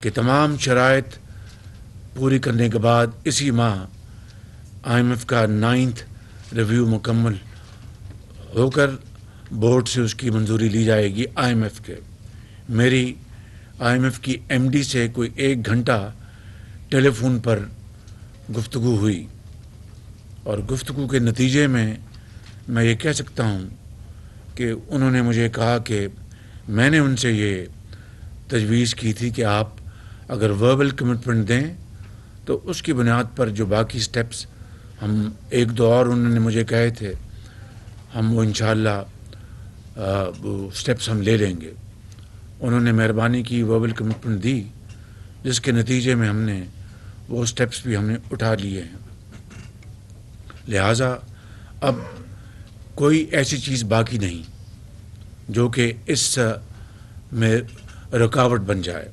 کہ تمام شرائط پوری کرنے کے بعد اسی ماہ IMF کا 9th ریویو مکمل ہو کر بورڈ سے اس کی منظوری لی جائے گی IMF کے. میری IMF کی MD سے کوئی 1 گھنٹہ ٹیلی فون پر گفتگو ہوئی اور گفتگو کے نتیجے میں یہ کہہ سکتا ہوں کہ انہوں نے مجھے کہا کہ میں نے ان سے یہ تجویز کی تھی کہ آپ اگر وربل کمٹمنٹ دیں تو اس کی بنیاد پر جو باقی سٹیپس ہم 1-2 اور انہوں نے مجھے کہے تھے ہم وہ انشاءاللہ وہ سٹیپس ہم لے لیں گے. انہوں نے مہربانی کی وربل کمٹمنٹ دی جس کے نتیجے میں ہم نے وہ سٹیپس بھی ہم نے اٹھا لیے ہیں. لہٰذا اب کوئی ایسی چیز باقی نہیں جو کہ اس میں رکاوٹ بن جائے.